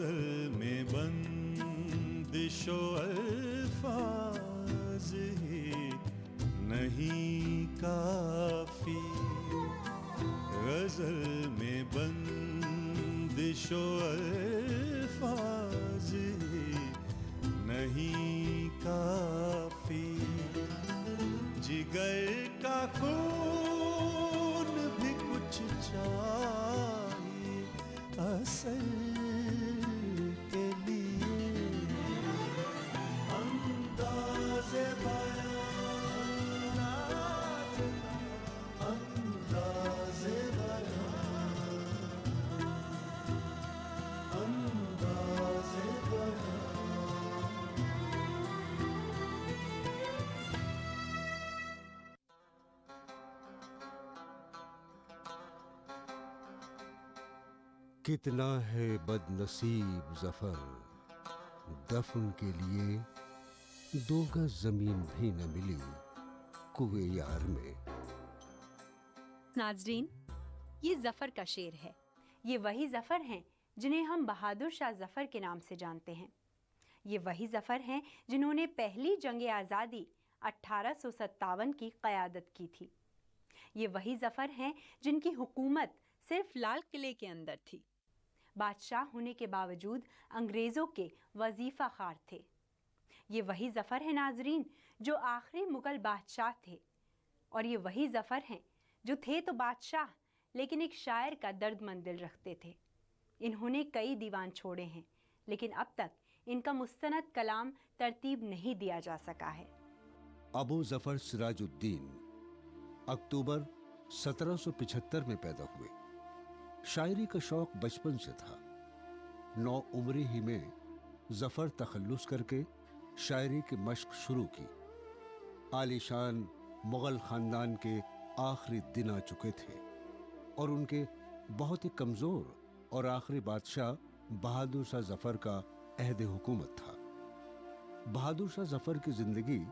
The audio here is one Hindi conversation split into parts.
गजल में बंदिशो अल्फाज ही नहीं काफी, गजल में बंदिशो अल्फाज ही नहीं काफी, जिगर का खून भी कुछ चाहिए असल के लिए, अंदाज़े बयान अंदाज़े बयान अंदाज़े बयान। कितना है बदनसीब ज़फ़र, दफन के लिए 2 गज ज़मीन भी न मिली कुए यार में। नाज़रीन, ये ज़फ़र का शेर है। ये वही ज़फ़र हैं जिन्हें हम बहादुर शाह ज़फ़र के नाम से जानते हैं। ये वही ज़फ़र हैं जिन्होंने पहली जंग आज़ादी 1857 की क़यादत की थी। ये वही ज़फ़र हैं जिनकी हुकूमत सिर्फ लाल किले के अंदर थी। बादशाह होने के बावजूद अंग्रेज़ों के वजीफ़ा ख़ार थे। ये वही ज़फ़र है नाज़रीन जो आखिरी मुग़ल बादशाह थे, और ये वही ज़फ़र हैं जो थे तो बादशाह लेकिन एक शायर का दर्दमंद दिल रखते थे। इन्होंने कई दीवान छोड़े हैं, लेकिन अब तक इनका मुस्तनद कलाम तरतीब नहीं दिया जा सका है। अबू ज़फ़र सिराजुद्दीन अक्टूबर 1775 में पैदा हुए। शायरी का शौक बचपन से था। 9 उम्री ही में ज़फ़र तखल्लुस करके शायरी की मश्क शुरू की। आलीशान मुग़ल ख़ानदान के आखिरी दिन आ चुके थे और उनके बहुत ही कमज़ोर और आखिरी बादशाह बहादुर शाह ज़फ़र का अहद हुकूमत था। बहादुर शाह ज़फ़र की ज़िंदगी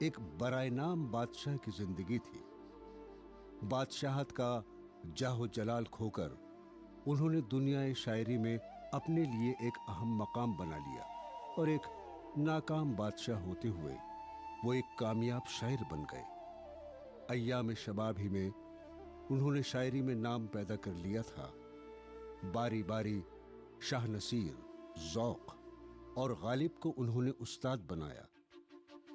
एक बराए नाम बादशाह की ज़िंदगी थी। बादशाहत का जाहो जलाल खोकर उन्होंने दुनियाए शायरी में अपने लिए एक अहम मकाम बना लिया और एक नाकाम बादशाह होते हुए वो एक कामयाब शायर बन गए। अय्याम शबाब ही में उन्होंने शायरी में नाम पैदा कर लिया था। बारी बारी शाह नसीर, ज़ौक़ और गालिब को उन्होंने उस्ताद बनाया।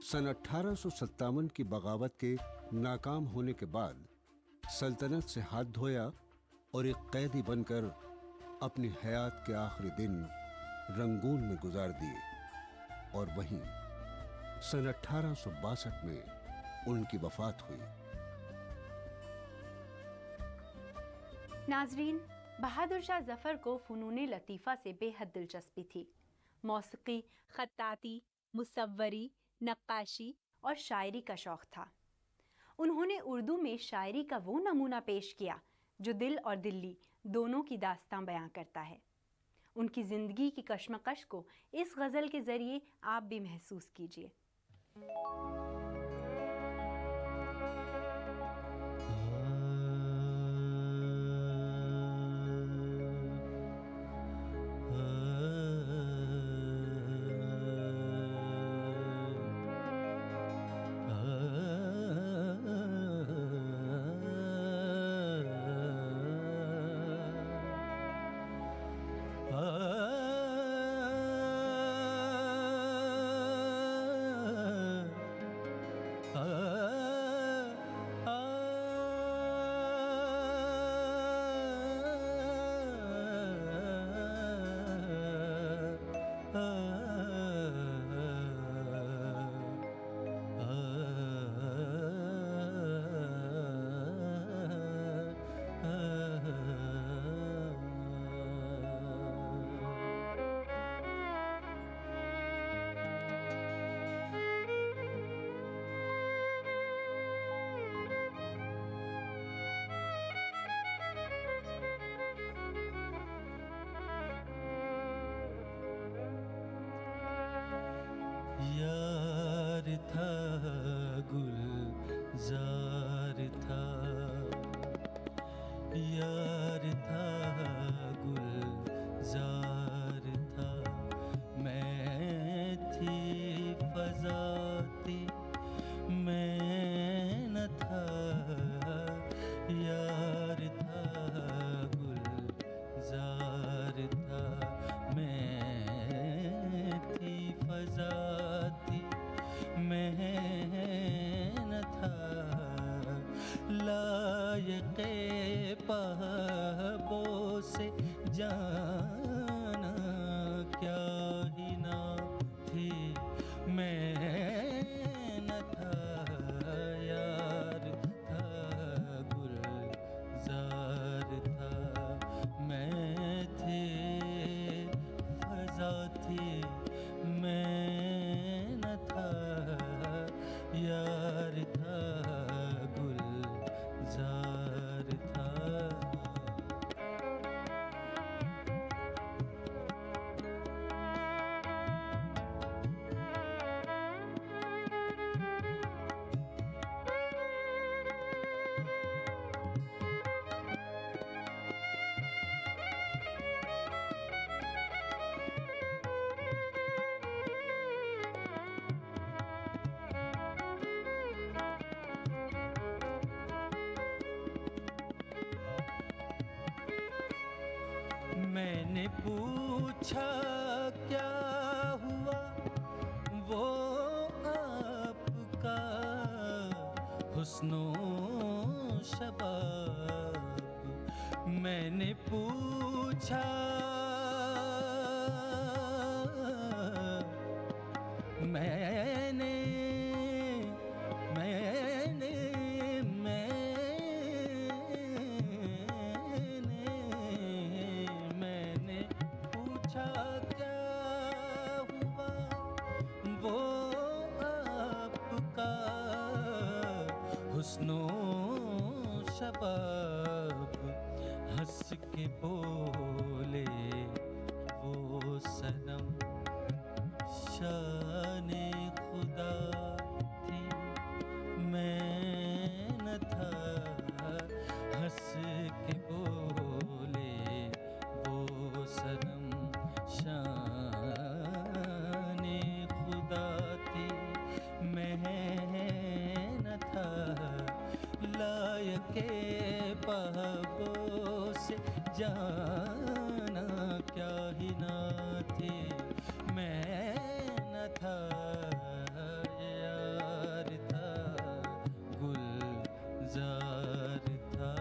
सन 1857 की बगावत के नाकाम होने के बाद सल्तनत से हाथ धोया और एक कैदी बनकर अपनी हयात के आखिरी दिन रंगून में गुजार दिए, और वहीं सन 1862 में उनकी वफात हुई। नाज़रीन, बहादुर शाह ज़फ़र को फ़नून लतीफ़ा से बेहद दिलचस्पी थी। मौसीकी, ख़त्ताती, मुसव्वरी, नक्काशी और शायरी का शौक़ था। उन्होंने उर्दू में शायरी का वो नमूना पेश किया जो दिल और दिल्ली दोनों की दास्तां बयां करता है। उनकी ज़िंदगी की कश्मकश को इस गज़ल के ज़रिए आप भी महसूस कीजिए। मैं न था लायके पहबो से जाना क्या ही ना थी मैं न था यार था गुलजार था मैं थी फजा थी मैं न था यार था गुलजार था। मैंने पूछा क्या हुआ वो आपका हुस्नो शबाब। मैंने पूछा मैंने मैंने मैंने पूछा क्या हुआ वो आपका हुस्नो शबाब। हंस के बोले वो सनम शाने खुदा थी मैं न था। हंस के बोले वो सनम शाने खुदा थी मैं न था लायके पहबों से जाना क्या ही ना थी मैं न था यार था गुलजार था।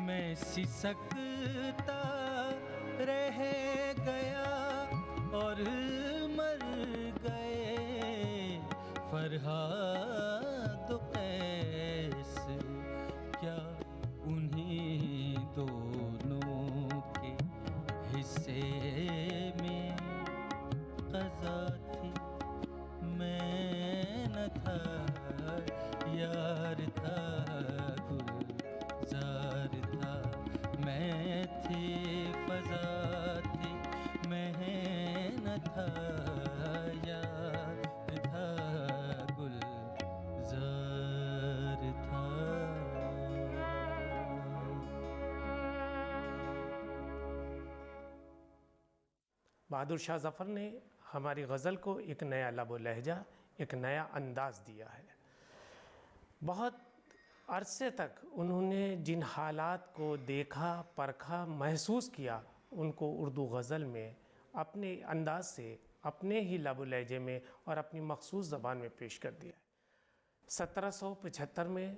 मैं सिसकता रह गया और मर गए फरहाद कैस। क्या उन्हीं दोनों के हिस्से में क़ज़ा थी मैं न था यार था गुलजार था मैं थी फजा थी मैं न था यार था गुलजार था। बहादुर शाह ज़फ़र ने हमारी गज़ल को एक नया लब व लहजा, एक नया अंदाज़ दिया है। बहुत अरसे तक उन्होंने जिन हालात को देखा, परखा, महसूस किया, उनको उर्दू गज़ल में अपने अंदाज से, अपने ही लब व लहजे में और अपनी मखसूस ज़बान में पेश कर दिया है। 1775 में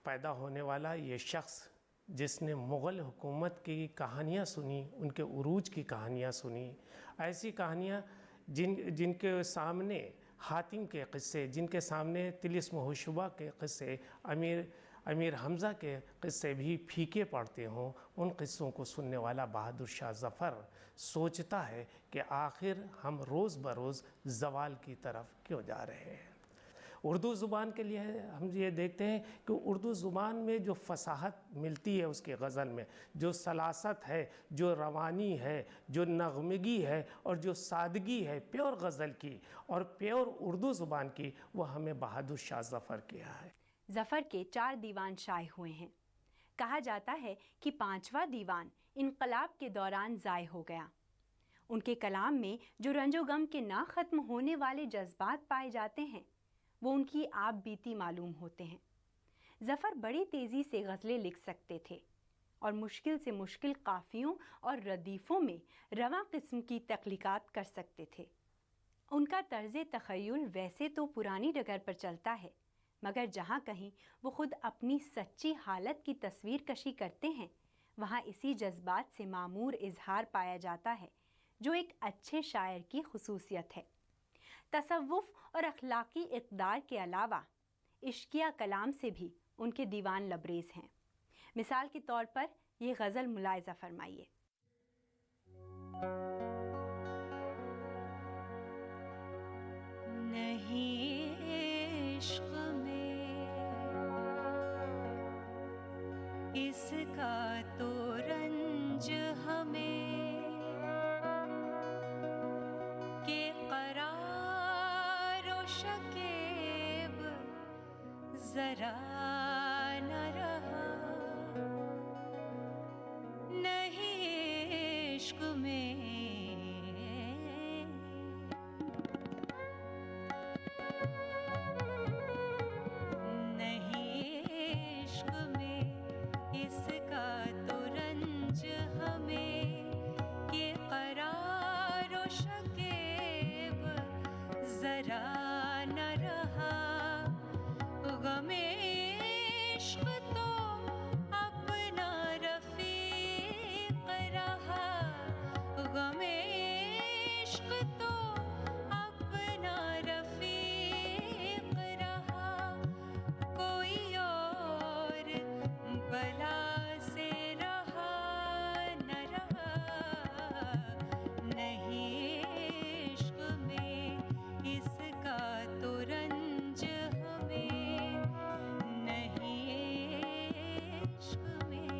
पैदा होने वाला ये शख्स जिसने मुग़ल हुकूमत की कहानियाँ सुनी, उनके उरूज की कहानियाँ सुनी, ऐसी कहानियाँ जिनके सामने हातिम के क़िस्से, जिनके सामने तिलिस्म हुशुबा के क़िस्से, अमीर हमज़ा के क़िस्से भी फीके पड़ते हों, उन क़िस्सों को सुनने वाला बहादुर शाह ज़फ़र सोचता है कि आखिर हम रोज़ बरोज़ ज़वाल की तरफ क्यों जा रहे हैं। उर्दू ज़ुबान के लिए हम ये देखते हैं कि उर्दू ज़ुबान में जो फसाहत मिलती है उसकी गज़ल में, जो सलासत है, जो रवानी है, जो नगमगी है और जो सादगी है प्योर गज़ल की और प्योर उर्दू ज़ुबान की, वो हमें बहादुर शाह ज़फ़र किया है। ज़फ़र के 4 दीवान शाये हुए हैं। कहा जाता है कि 5वां दीवान इनकलाब के दौरान ज़ाय हो गया। उनके कलाम में जो रंजो गम के ना ख़त्म होने वाले जज्बात पाए जाते हैं, वो उनकी आप बीती मालूम होते हैं। ज़फ़र बड़ी तेज़ी से गज़लें लिख सकते थे और मुश्किल से मुश्किल काफ़ियों और रदीफ़ों में रवां किस्म की तख्लीक़ात कर सकते थे। उनका तर्ज़े तख़य्युल वैसे तो पुरानी डगर पर चलता है, मगर जहाँ कहीं वो खुद अपनी सच्ची हालत की तस्वीर कशी करते हैं, वहाँ इसी जज्बात से मामूर इजहार पाया जाता है, जो एक अच्छे शायर की खुसूसियत है। तसव्वुफ़ और अखलाकी इक़दार के अलावा इश्किया कलाम से भी उनके दीवान लबरेज़ हैं। मिसाल के तौर पर ये गज़ल मुलाहिज़ा फरमाइए। नहीं इश्क़ में इसका तो रंज हमें के करार और शकीब जरा न रहा। नहीं इश्क़ में इसका तो रंज हमें के करार और शकीब जरा न रहा। गमे इश्क़ तो अपना रफ़ीक़ रहा। गमे इश्क़ तो अपना रफ़ीक़ रहा। कोई और बला से रहा न रहा। नहीं इश्क़ में इसका तो रंज हमें। नहीं इश्क़ में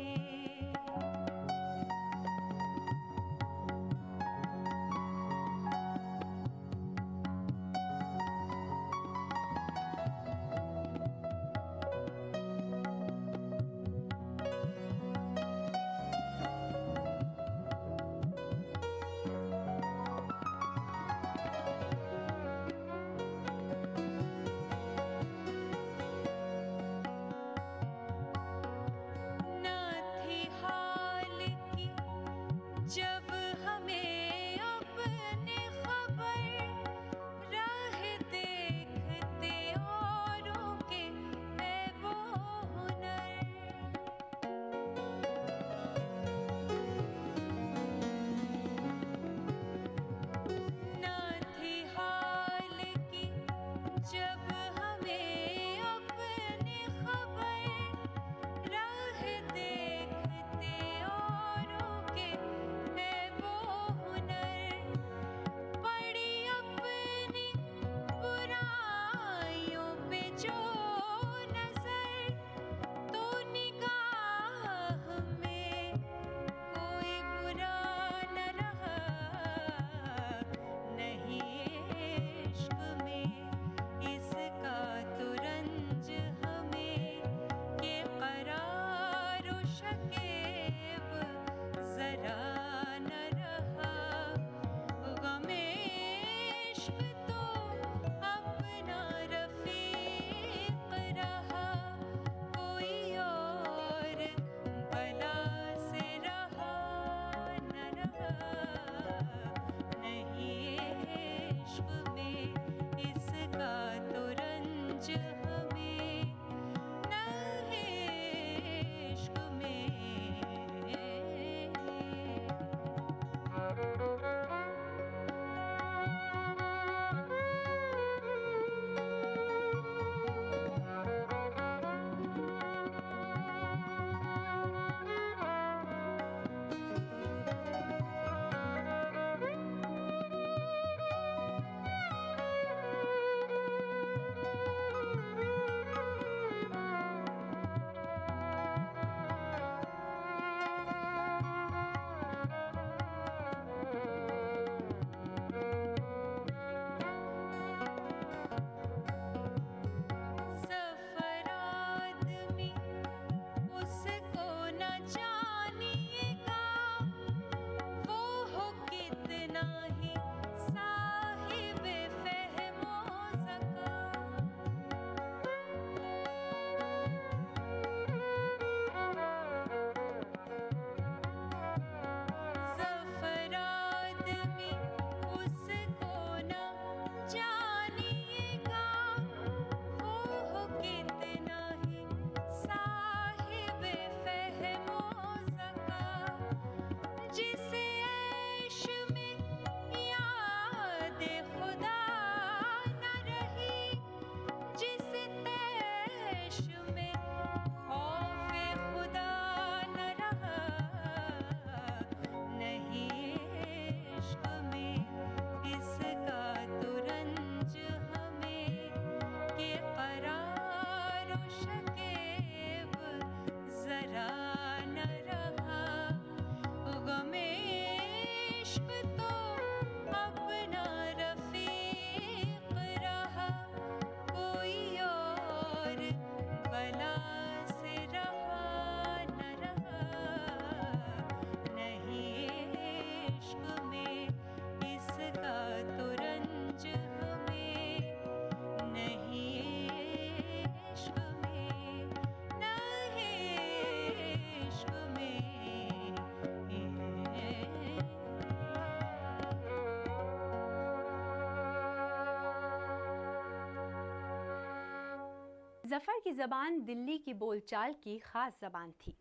ज़फ़र की ज़बान दिल्ली की बोलचाल की ख़ास ज़बान थी।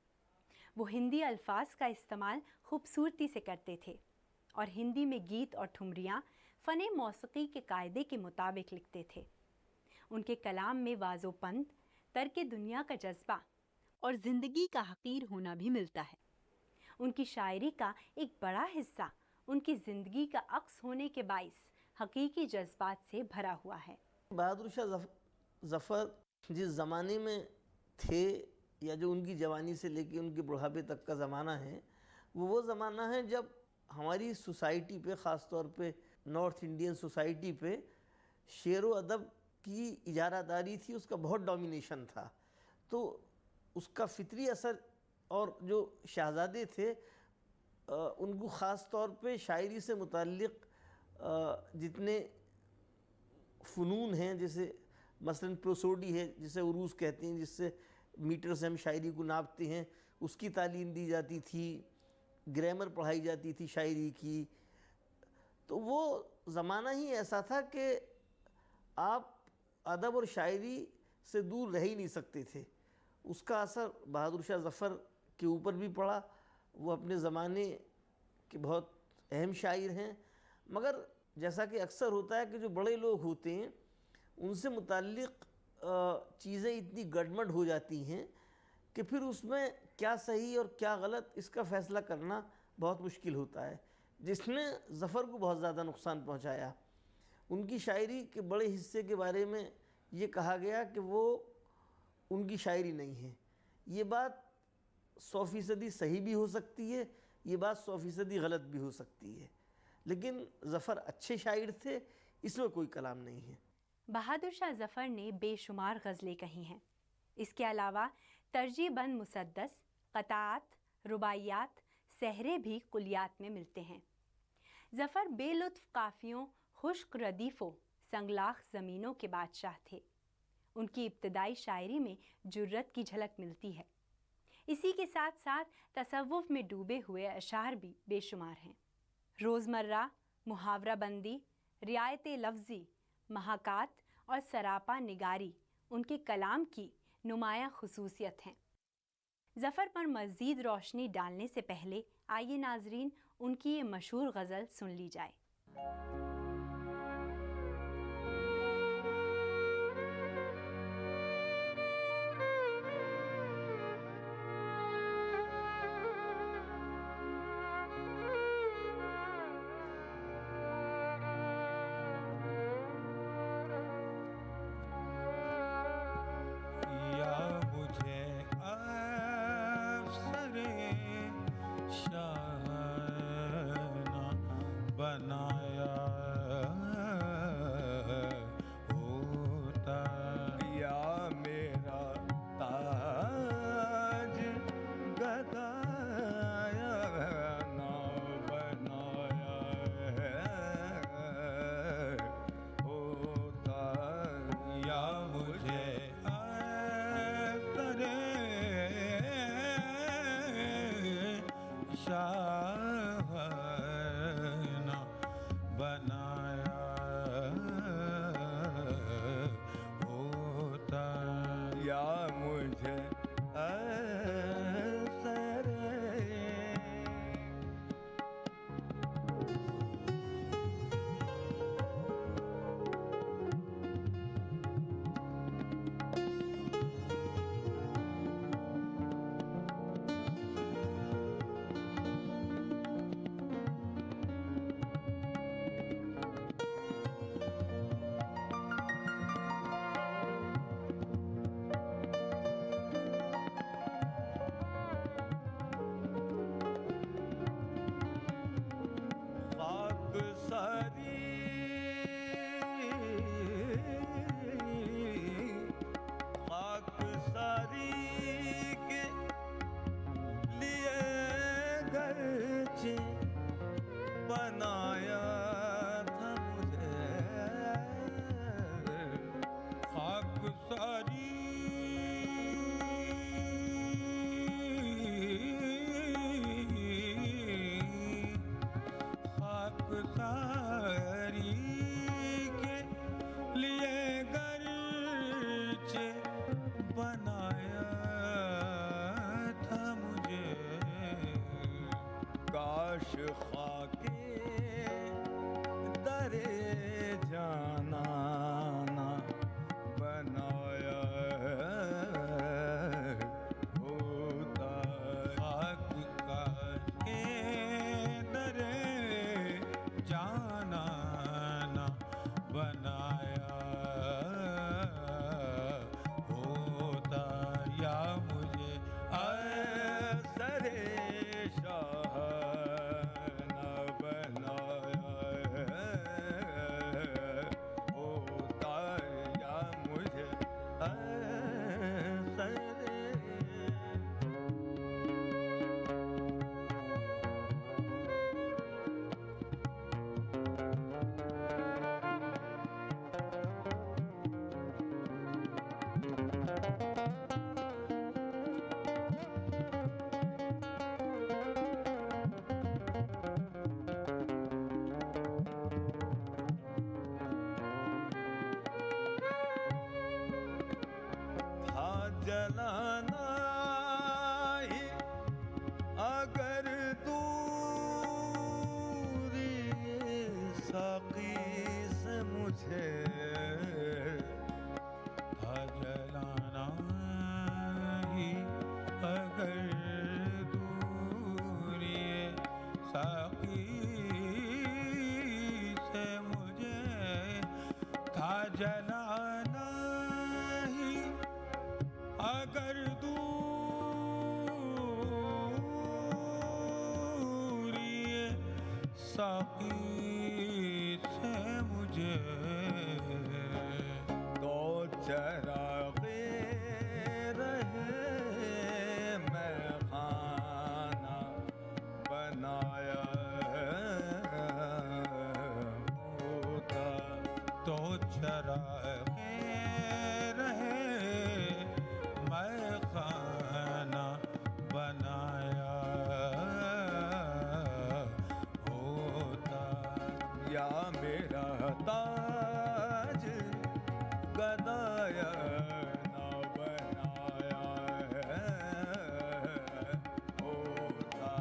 वो हिंदी अल्फाज का इस्तेमाल खूबसूरती से करते थे और हिंदी में गीत और ठुमरियाँ फ़ने मौसीकी के कायदे के मुताबिक लिखते थे। उनके कलाम में वाज़ोपंत, तर्क दुनिया का जज्बा और ज़िंदगी का हक़ीर होना भी मिलता है। उनकी शायरी का एक बड़ा हिस्सा उनकी ज़िंदगी का अक्स होने के बाइस हकीकी जज्बात से भरा हुआ है। बहादुर शाह ज़फ़र जिस ज़माने में थे या जो उनकी जवानी से लेकर उनके बुढ़ापे तक का ज़माना है, वो ज़माना है जब हमारी सोसाइटी पे, ख़ास तौर पे नॉर्थ इंडियन सोसाइटी पे शेर व अदब की इजारादारी थी, उसका बहुत डोमिनेशन था। तो उसका फितरी असर, और जो शहज़ादे थे उनको ख़ास तौर पे शायरी से मुताल्लिक़ जितने फ़नून हैं, जैसे मसलन प्रोसोडी है जिसे उरूज़ कहते हैं, जिससे मीटर से हम शायरी को नापते हैं, उसकी तालीम दी जाती थी, ग्रामर पढ़ाई जाती थी शायरी की। तो वो ज़माना ही ऐसा था कि आप अदब और शायरी से दूर रह ही नहीं सकते थे। उसका असर बहादुर शाह ज़फ़र के ऊपर भी पड़ा। वो अपने ज़माने के बहुत अहम शायर हैं, मगर जैसा कि अक्सर होता है कि जो बड़े लोग होते हैं उनसे मुताल्लिक़ चीज़ें इतनी गड़बड़ हो जाती हैं कि फिर उसमें क्या सही और क्या गलत इसका फ़ैसला करना बहुत मुश्किल होता है, जिसने ज़फ़र को बहुत ज़्यादा नुकसान पहुंचाया। उनकी शायरी के बड़े हिस्से के बारे में ये कहा गया कि वो उनकी शायरी नहीं है। ये बात 100% सही भी हो सकती है, ये बात 100% गलत भी हो सकती है, लेकिन ज़फ़र अच्छे शायर थे, इसमें कोई कलाम नहीं है। बहादुर शाह ज़फ़र ने बेशुमार गज़लें कही हैं। इसके अलावा तरजीबंद मुसद्दस, क़ताअत, रुबाइयात, सहरे भी कुलियात में मिलते हैं। ज़फ़र बेलुत्फ़ काफ़ियों, खुश्क रदीफ़ों, संगलाख ज़मीनों के बादशाह थे। उनकी इब्तदाई शायरी में जुर्रत की झलक मिलती है। इसी के साथ साथ तसव्वुफ़ में डूबे हुए अशार भी बेशुमार हैं। रोज़मर्रा, मुहावरा बंदी, रियायत लफ्ज़ी, महाकात और सरापा निगारी उनके कलाम की नुमाया खुसूसियत हैं। ज़फ़र पर मज़ीद रोशनी डालने से पहले आइए नाज़रीन उनकी ये मशहूर गज़ल सुन ली जाए। सादगी से मुझे तो चरागे रहे मैं खाना बनाया होता तो चरागे रहे मैं खाना बनाया होता या मेरा ताज गदाया ना बनाया होता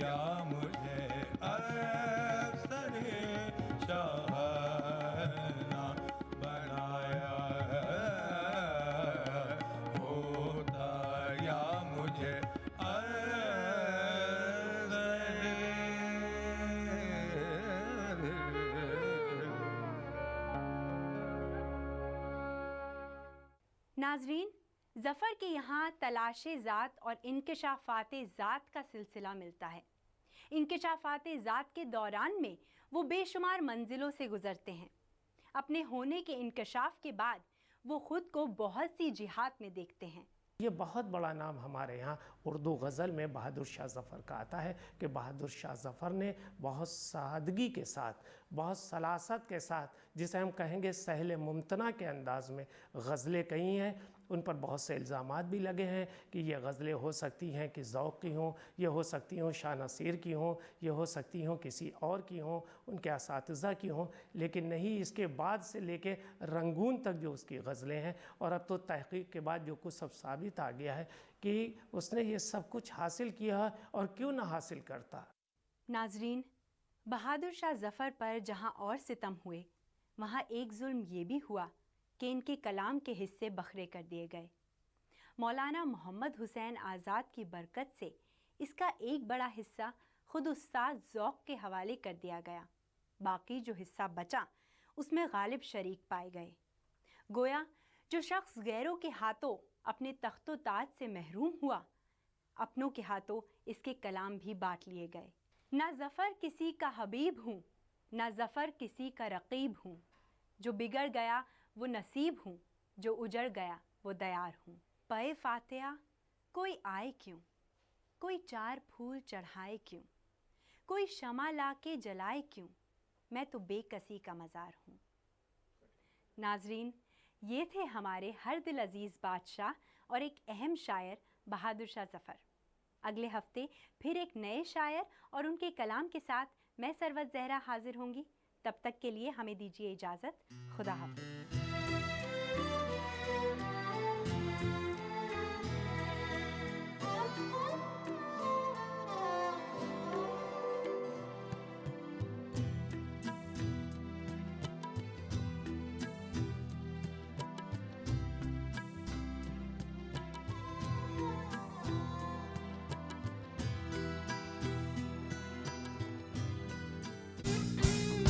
या मुझे अफसरे शाह ना बनाया होता या मुझे नाजरीन, ज़फ़र के यहाँ तलाशे ज़ात और इंकिशाफ़ाते ज़ात का सिलसिला मिलता है। इंकिशाफ़ाते ज़ात के दौरान में वो बेशुमार मंजिलों से गुज़रते हैं। अपने होने के इंकिशाफ़ के बाद वो ख़ुद को बहुत सी जिहात में देखते हैं। ये बहुत बड़ा नाम हमारे यहाँ उर्दू गज़ल में बहादुर शाह ज़फ़र का आता है कि बहादुर शाह ज़फ़र ने बहुत सादगी के साथ, बहुत सलासत के साथ, जिसे हम कहेंगे सहल मुमतना के अंदाज़ में गज़लें कही हैं। उन पर बहुत से इल्ज़ामात भी लगे हैं कि ये गज़लें हो सकती हैं कि ज़ौक़ की हों, ये हो सकती हों शाह नसीर की हों, ये हो सकती हों किसी और की हों, उनके असातिज़ा की हों, लेकिन नहीं, इसके बाद से लेके रंगून तक जो उसकी गज़लें हैं। और अब तो तहक़ीक़ के बाद जो कुछ सब साबित आ गया है कि उसने ये सब कुछ हासिल किया, और क्यों ना हासिल करता। नाजरीन, बहादुर शाह ज़फ़र पर जहाँ और सितम हुए, वहाँ एक जुल्म ये भी हुआ कि इनके कलाम के हिस्से बखरे कर दिए गए। मौलाना मोहम्मद हुसैन आज़ाद की बरकत से इसका एक बड़ा हिस्सा खुद उस्ताद ज़ौक़ के हवाले कर दिया गया। बाकी जो हिस्सा बचा उसमें गालिब शरीक पाए गए। गोया जो शख्स गैरों के हाथों अपने तख्तो ताज से महरूम हुआ, अपनों के हाथों इसके कलाम भी बांट लिए गए। ना ज़फ़र किसी का हबीब हूँ, ना ज़फ़र किसी का रक़ीब हूँ, जो बिगड़ गया वो नसीब हूँ, जो उजड़ गया वो दयार हूँ। पे फातिहा कोई आए क्यों, कोई चार फूल चढ़ाए क्यों, कोई शमा लाके जलाए क्यों, मैं तो बेकसी का मज़ार हूँ। नाजरीन, ये थे हमारे हर दिल अजीज़ बादशाह और एक अहम शायर बहादुर शाह ज़फ़र। अगले हफ्ते फिर एक नए शायर और उनके कलाम के साथ मैं सरवत ज़हरा हाजिर होंगी। तब तक के लिए हमें दीजिए इजाज़त। खुदा हाफ़िज़।